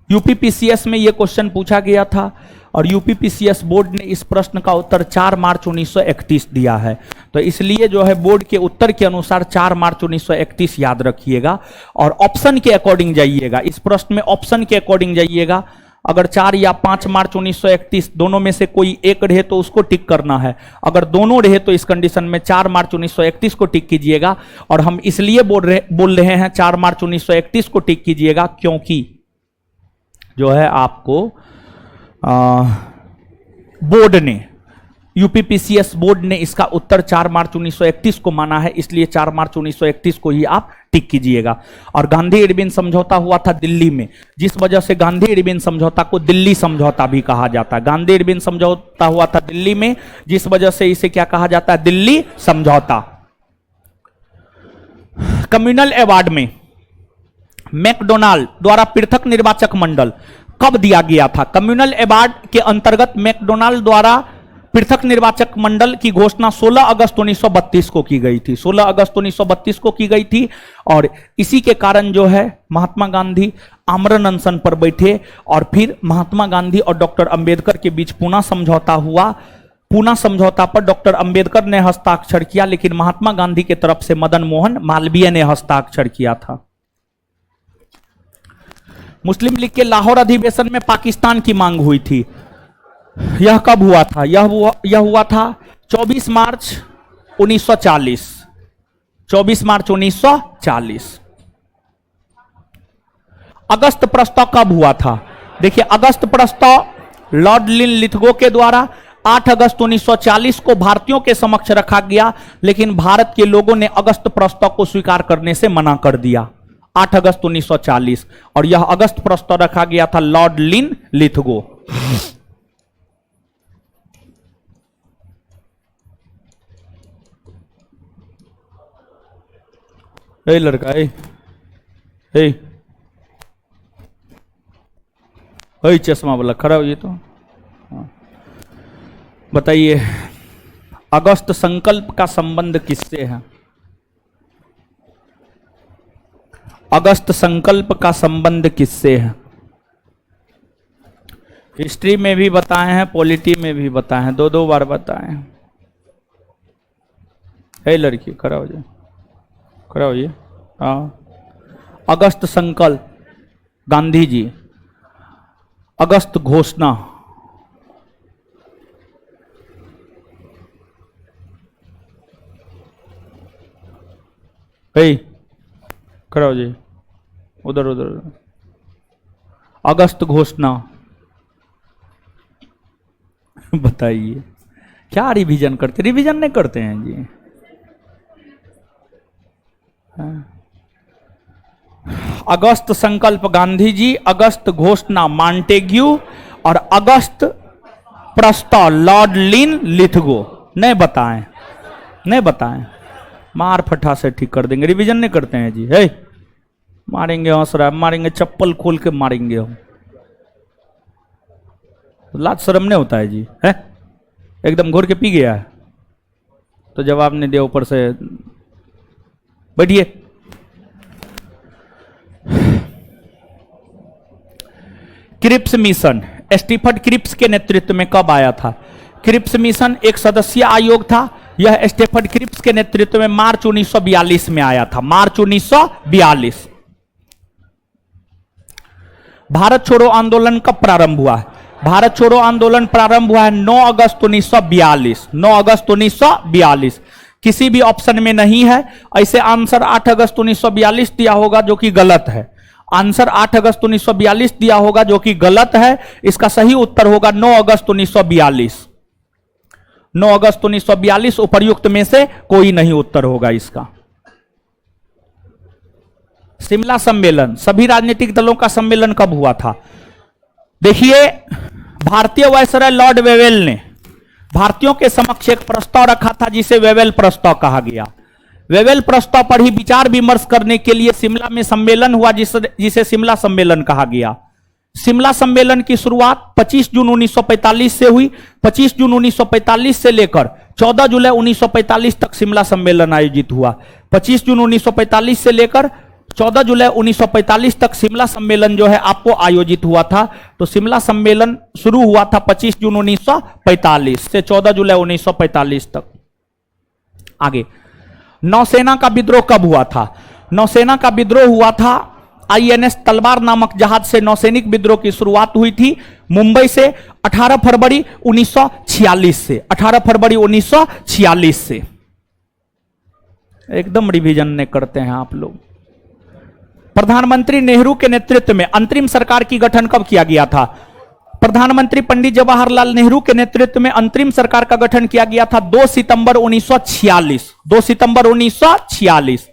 यूपीपीसीएस में यह क्वेश्चन पूछा गया था और यूपीपीसीएस बोर्ड ने इस प्रश्न का उत्तर 4 मार्च 1931 दिया है। तो इसलिए जो है बोर्ड के उत्तर के अनुसार 4 मार्च 1931 याद रखिएगा और ऑप्शन के अकॉर्डिंग जाइएगा। इस प्रश्न में ऑप्शन के अकॉर्डिंग जाइएगा अगर 4 या 5 मार्च 1931 दोनों में से कोई एक रहे तो उसको टिक करना है। अगर दोनों रहे तो इस कंडीशन में 4 मार्च 1931 को टिक कीजिएगा। और हम इसलिए बोल रहे हैं 4 मार्च 1931 को टिक कीजिएगा क्योंकि जो है आपको बोर्ड ने, यूपीपीसीएस बोर्ड ने इसका उत्तर 4 मार्च 1931 को माना है, इसलिए 4 मार्च 1931 को ही आप टिक कीजिएगा। और गांधी इरविन समझौता हुआ था दिल्ली में, जिस वजह से गांधी इरविन समझौता को दिल्ली समझौता भी कहा जाता है। गांधी इरविन समझौता हुआ था दिल्ली में, जिस वजह से इसे क्या कहा जाता है, दिल्ली समझौता। कम्युनल अवार्ड में मैकडोनाल्ड द्वारा पृथक निर्वाचक मंडल कब दिया गया था? कम्युनल अवार्ड के अंतर्गत मैकडोनाल्ड द्वारा पृथक निर्वाचक मंडल की घोषणा 16 अगस्त 1932 को की गई थी। 16 अगस्त 1932 को की गई थी। और इसी के कारण जो है महात्मा गांधी आमरण अनशन पर बैठे और फिर महात्मा गांधी और डॉक्टर अंबेडकर के बीच पूना समझौता हुआ। पूना समझौता पर डॉक्टर अंबेडकर ने हस्ताक्षर किया, लेकिन महात्मा गांधी की तरफ से मदन मोहन मालवीय ने हस्ताक्षर किया था। मुस्लिम लीग के लाहौर अधिवेशन में पाकिस्तान की मांग हुई थी। यह कब हुआ था? यह हुआ था 24 मार्च 1940। 24 मार्च 1940। अगस्त प्रस्ताव कब हुआ था? देखिए, अगस्त प्रस्ताव लॉर्ड लिथगो के द्वारा 8 अगस्त 1940 को भारतीयों के समक्ष रखा गया, लेकिन भारत के लोगों ने अगस्त प्रस्ताव को स्वीकार करने से मना कर दिया। 8 अगस्त 1940। और यह अगस्त प्रस्ताव रखा गया था लॉर्ड लिथगो। ए लड़का, ए चश्मा वाला खड़ा हुई तो बताइए, अगस्त संकल्प का संबंध किससे है? अगस्त संकल्प का संबंध किससे है? हिस्ट्री में भी बताए हैं, पॉलिटी में भी बताए हैं, 2 बार बताए हैं। हे लड़की, खड़ा हो जाए, खड़ा होइए। हाँ, अगस्त संकल्प, गांधी जी, अगस्त घोषणा, खड़ा हो जाइए, उधर उधर। अगस्त घोषणा बताइए, क्या रिवीजन करते? रिवीजन नहीं करते हैं जी। अगस्त संकल्प गांधी जी, अगस्त घोषणा मॉन्टेग्यू और अगस्त प्रस्ताव लॉर्ड लिथगो। नहीं बताएं, नहीं बताएं, मार फटा से ठीक कर देंगे। रिवीजन नहीं करते हैं जी। है मारेंगे, हंस रहा है, मारेंगे, चप्पल खोल के मारेंगे हम। लाज शर्म नहीं होता है जी? है एकदम घोर के पी गया है तो जवाब नहीं दिया, ऊपर से बैठिए। क्रिप्स मिशन स्टीफर्ड क्रिप्स के नेतृत्व में कब आया था? क्रिप्स मिशन एक सदस्यीय आयोग था। यह स्टीफर्ड क्रिप्स के नेतृत्व में मार्च 1942 में आया था। मार्च 1942। भारत छोड़ो आंदोलन कब प्रारंभ हुआ है? भारत छोड़ो आंदोलन प्रारंभ हुआ है 9 अगस्त 1942। 9 अगस्त 1942। किसी भी ऑप्शन में नहीं है। ऐसे आंसर 8 अगस्त 1942 दिया होगा जो कि गलत है। आंसर 8 अगस्त 1942 दिया होगा जो कि गलत है। इसका सही उत्तर होगा 9 अगस्त 1942। 9 अगस्त 1942 उपर्युक्त में से कोई नहीं उत्तर होगा इसका। शिमला सम्मेलन, सभी राजनीतिक दलों का सम्मेलन कब हुआ था? देखिए, भारतीय वायसराय लॉर्ड वेवेल ने भारतीयों के समक्ष एक प्रस्ताव रखा था जिसे वेवेल प्रस्ताव कहा गया। वेवेल प्रस्ताव पर ही विचार विमर्श करने के लिए शिमला में सम्मेलन हुआ जिसे शिमला सम्मेलन कहा गया। शिमला सम्मेलन की शुरुआत 25 जून 1945 से हुई। 25 जून 1945 से लेकर 14 जुलाई 1945 तक शिमला सम्मेलन आयोजित हुआ। 25 जून 1945 से लेकर 14 जुलाई 1945 तक शिमला सम्मेलन जो है आपको आयोजित हुआ था। तो शिमला सम्मेलन शुरू हुआ था 25 जून 1945 से 14 जुलाई 1945 तक। आगे, नौसेना का विद्रोह कब हुआ था? नौसेना का विद्रोह हुआ था आईएनएस तलवार नामक जहाज से नौसैनिक विद्रोह की शुरुआत हुई थी मुंबई से 18 फरवरी 1946 से। 18 फरवरी 1946 से। एकदम रिवीजन नहीं करते हैं आप लोग। प्रधानमंत्री नेहरू के नेतृत्व में अंतरिम सरकार की गठन कब किया गया था? प्रधानमंत्री पंडित जवाहरलाल नेहरू के नेतृत्व में अंतरिम सरकार का गठन किया गया था 2 सितंबर 1946। 2 सितंबर 1946।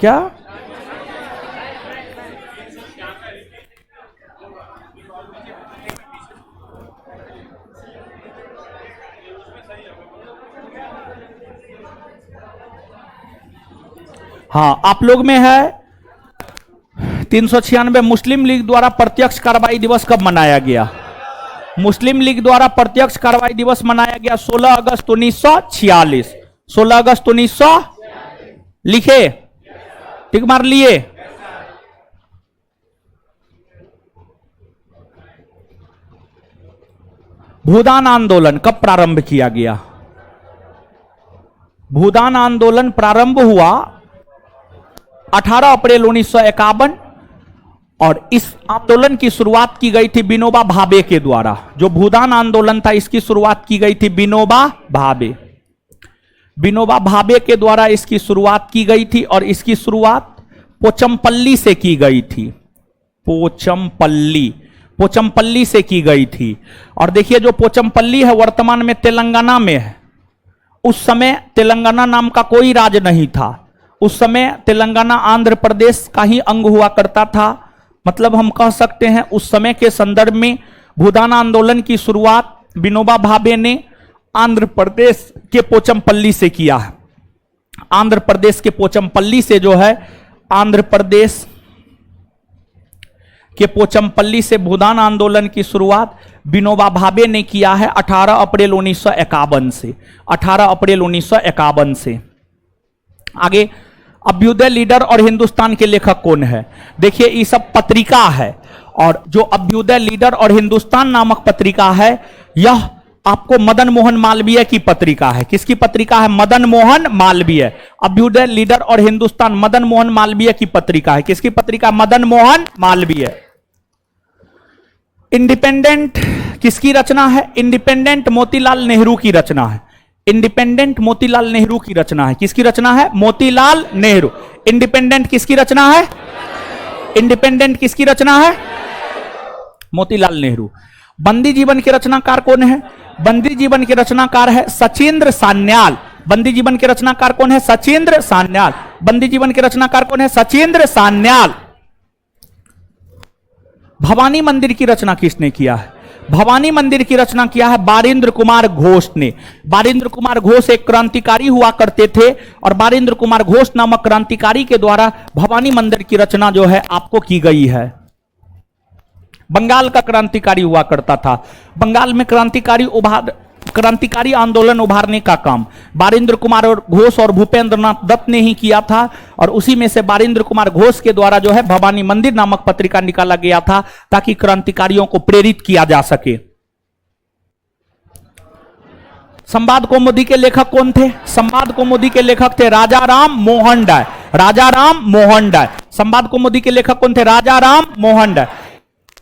क्या? हाँ, आप लोग में है 396। मुस्लिम लीग द्वारा प्रत्यक्ष कार्रवाई दिवस कब मनाया गया? मुस्लिम लीग द्वारा प्रत्यक्ष कार्रवाई दिवस मनाया गया 16 अगस्त 1946। 16 अगस्त 1900 लिखे, टिक मार लिए। भूदान आंदोलन कब प्रारंभ किया गया? भूदान आंदोलन प्रारंभ हुआ 18 अप्रैल 1951 और इस आंदोलन की शुरुआत की गई थी विनोबा भावे के द्वारा। जो भूदान आंदोलन था इसकी शुरुआत की गई थी विनोबा भावे। विनोबा भावे के द्वारा इसकी शुरुआत की गई थी और इसकी शुरुआत पोचमपल्ली से की गई थी। पोचमपल्ली से की गई थी। और देखिए जो पोचमपल्ली है वर्तमान में तेलंगाना में है। उस समय तेलंगाना नाम का कोई राज्य नहीं था। उस समय तेलंगाना आंध्र प्रदेश का ही अंग हुआ करता था। मतलब हम कह सकते हैं उस समय के संदर्भ में भूदान आंदोलन की शुरुआत विनोबा भावे ने आंध्र प्रदेश के पोचमपल्ली से किया है। आंध्र प्रदेश के पोचमपल्ली से जो है, आंध्र प्रदेश के पोचमपल्ली से भूदान आंदोलन की शुरुआत विनोबा भावे ने किया है 18 अप्रैल 1951 से। 18 अप्रैल 1951 से। आगे, अभ्युदय लीडर और हिंदुस्तान के लेखक कौन है? देखिए ये सब पत्रिका है और जो अभ्युदय लीडर और हिंदुस्तान नामक पत्रिका है यह आपको मदन मोहन मालवीय की पत्रिका है। किसकी पत्रिका है? मदन मोहन मालवीय। अभ्युदय लीडर और हिंदुस्तान मदन मोहन मालवीय की पत्रिका है। किसकी पत्रिका? मदन मोहन मालवीय। इंडिपेंडेंट किसकी रचना है? इंडिपेंडेंट मोतीलाल नेहरू की रचना है। इंडिपेंडेंट मोतीलाल नेहरू की रचना है। किसकी रचना है? मोतीलाल नेहरू। इंडिपेंडेंट किसकी रचना है? इंडिपेंडेंट किसकी रचना है? मोतीलाल नेहरू। बंदी जीवन के रचनाकार कौन है? बंदी जीवन के रचनाकार है सचिंद्र सान्याल। बंदी जीवन के रचनाकार कौन है? सचिंद्र सान्याल। बंदी जीवन के रचनाकार कौन है? सचिंद्र सान्याल। भवानी मंदिर की रचना किसने किया है? भवानी मंदिर की रचना किया है बारिंद्र कुमार घोष ने। बारिंद्र कुमार घोष एक क्रांतिकारी हुआ करते थे और बारिंद्र कुमार घोष नामक क्रांतिकारी के द्वारा भवानी मंदिर की रचना जो है आपको की गई है। बंगाल का क्रांतिकारी हुआ करता था। बंगाल में क्रांतिकारी आंदोलन उभारने का काम बारिंद्र कुमार घोष और भूपेंद्र नाथ दत्त ने ही किया था और उसी में से बारिंद्र कुमार घोष के द्वारा जो है भवानी मंदिर नामक पत्रिका निकाला गया था ताकि क्रांतिकारियों को प्रेरित किया जा सके। संवाद कौमुदी के लेखक कौन थे? संवाद कौमुदी के लेखक थे राजा राम मोहन राय। राजा राम मोहन राय। संवाद कौमुदी के लेखक कौन थे? राजा राम मोहन राय।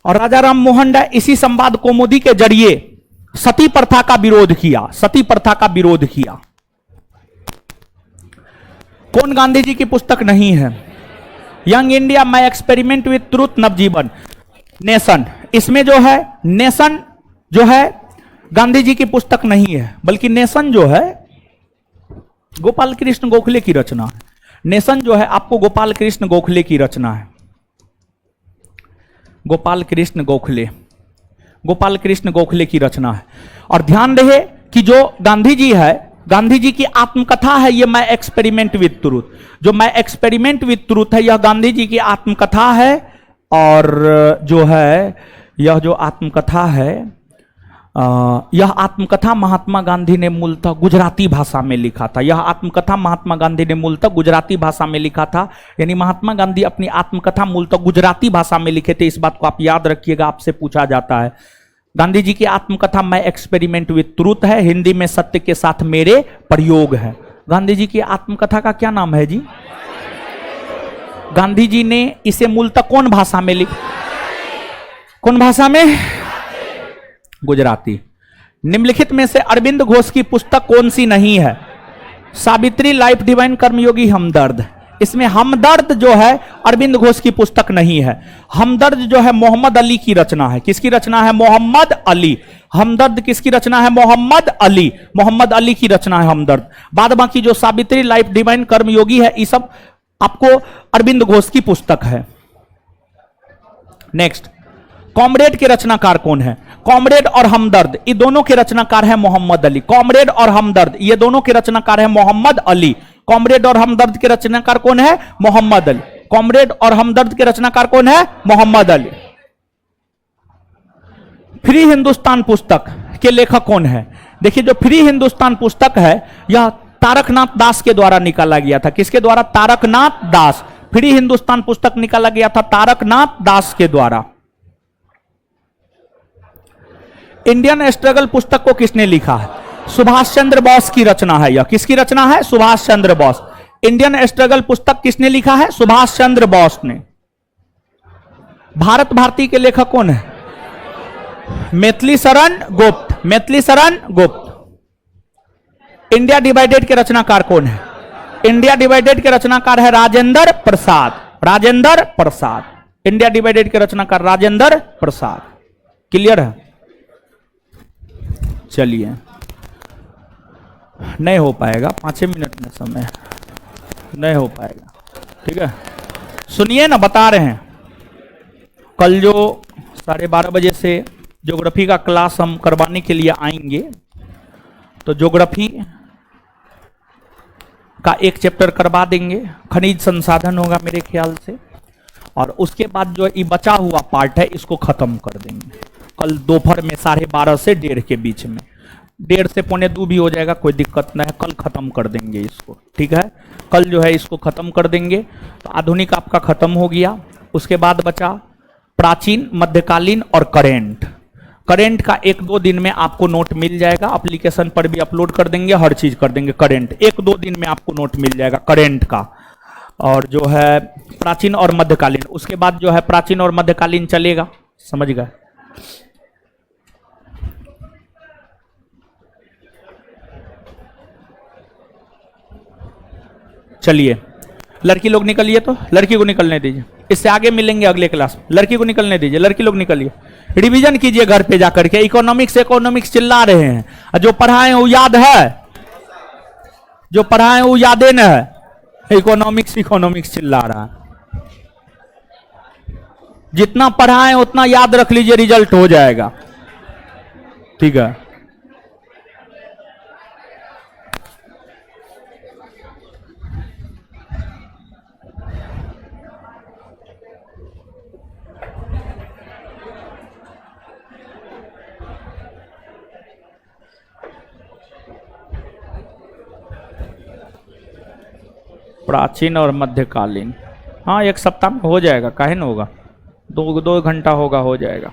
और राजा राम मोहन राय इसी संवाद कौमुदी के जरिए सती प्रथा का विरोध किया। सती प्रथा का विरोध किया। कौन गांधी जी की पुस्तक नहीं है? Young India My Experiment with Truth Navjivan nation. इसमें जो है नेशन जो है गांधी जी की पुस्तक नहीं है, बल्कि नेशन जो है गोपाल कृष्ण गोखले की रचना है। नेशन जो है आपको गोपाल कृष्ण गोखले की रचना है। गोपाल कृष्ण गोखले, गोपाल कृष्ण गोखले की रचना है। और ध्यान रहे कि जो गांधी जी है, गांधी जी की आत्मकथा है ये माय एक्सपेरिमेंट विथ ट्रूथ। जो माय एक्सपेरिमेंट विथ ट्रूथ है यह गांधी जी की आत्मकथा है। और जो है यह जो आत्मकथा है यह आत्मकथा महात्मा गांधी ने मूलतः गुजराती भाषा में लिखा था। यह आत्मकथा महात्मा गांधी ने मूलतः गुजराती भाषा में लिखा था। यानी महात्मा गांधी अपनी आत्मकथा मूलतः गुजराती भाषा में लिखे थे। इस बात को आप याद रखिएगा, आपसे पूछा जाता है। गांधी जी की आत्मकथा मैं एक्सपेरिमेंट विथ ट्रूथ है, हिंदी में सत्य के साथ मेरे प्रयोग है। गांधी जी की आत्मकथा का क्या नाम है जी? गांधी जी ने इसे मूलतः कौन भाषा में लिखा? कौन भाषा में? गुजराती। निम्नलिखित में से अरविंद घोष की पुस्तक कौन सी नहीं है? सावित्री, लाइफ डिवाइन, कर्मयोगी, हमदर्द। इसमें हमदर्द जो है अरविंद घोष की पुस्तक नहीं है। हमदर्द जो है मोहम्मद अली की रचना है। किसकी रचना है? मोहम्मद अली। हमदर्द किसकी रचना है? मोहम्मद अली। मोहम्मद अली की रचना है हमदर्द। बाद बाकी जो सावित्री, लाइफ डिवाइन, कर्मयोगी है, ये सब आपको अरविंद घोष की पुस्तक है। नेक्स्ट, कॉमरेड के रचनाकार कौन है? कॉमरेड और हमदर्द ये दोनों के रचनाकार है मोहम्मद अली। कॉमरेड और हमदर्द ये दोनों के रचनाकार है मोहम्मद अली। कॉमरेड और हमदर्द के रचनाकार कौन है? मोहम्मद अली। कॉमरेड और हमदर्द के रचनाकार कौन है? मोहम्मद अली। फ्री हिंदुस्तान पुस्तक के लेखक कौन है? देखिए, जो फ्री हिंदुस्तान पुस्तक है यह तारकनाथ दास के द्वारा निकाला गया था। किसके द्वारा? तारकनाथ दास। फ्री हिंदुस्तान पुस्तक निकाला गया था तारकनाथ दास के द्वारा। इंडियन स्ट्रगल पुस्तक को किसने लिखा है? सुभाष चंद्र बोस की रचना है। यह किसकी रचना है? सुभाष चंद्र बोस। इंडियन स्ट्रगल पुस्तक किसने लिखा है? सुभाष चंद्र बोस ने। भारत भारती के लेखक कौन है? मैथिली शरण गुप्त। मैथिली शरण गुप्त। इंडिया डिवाइडेड के रचनाकार कौन है? इंडिया डिवाइडेड के रचनाकार है राजेंद्र प्रसाद। राजेंद्र प्रसाद। इंडिया डिवाइडेड के रचनाकार राजेंद्र प्रसाद। क्लियर है? चलिए, नहीं हो पाएगा, 5 मिनट में समय नहीं हो पाएगा। ठीक है, सुनिए ना, बता रहे हैं। कल जो 12:30 बजे से ज्योग्राफी का क्लास हम करवाने के लिए आएंगे, तो ज्योग्राफी का एक चैप्टर करवा देंगे। खनिज संसाधन होगा मेरे ख्याल से, और उसके बाद जो ये बचा हुआ पार्ट है इसको खत्म कर देंगे कल दोपहर में 12:30 से 1:30 के बीच में। 1:30 से 1:45 भी हो जाएगा, कोई दिक्कत नहीं है। कल खत्म कर देंगे इसको। ठीक है, कल जो है इसको खत्म कर देंगे। तो आधुनिक आपका खत्म हो गया। उसके बाद बचा प्राचीन, मध्यकालीन और करेंट। करेंट का 1-2 दिन में आपको नोट मिल जाएगा। एप्लीकेशन पर भी अपलोड कर देंगे, हर चीज कर देंगे। करेंट 1-2 दिन में आपको नोट मिल जाएगा करेंट का। और जो है प्राचीन और मध्यकालीन, उसके बाद जो है प्राचीन और मध्यकालीन चलेगा। समझ गए? चलिए, लड़की लोग निकलिए, तो लड़की को निकलने दीजिए। इससे आगे मिलेंगे अगले क्लास में। लड़की को निकलने दीजिए। लड़की लोग निकलिए, रिवीजन कीजिए घर पे जाकर के। इकोनॉमिक्स चिल्ला रहे हैं। जो पढ़ाए वो याद है? जो पढ़ाए वो यादें न है? इकोनॉमिक्स चिल्ला रहा है। जितना पढ़ाए उतना याद रख लीजिए, रिजल्ट हो जाएगा। ठीक है, प्राचीन और मध्यकालीन। हाँ, 1 सप्ताह में हो जाएगा, काहे न होगा। 2 घंटा होगा, हो जाएगा।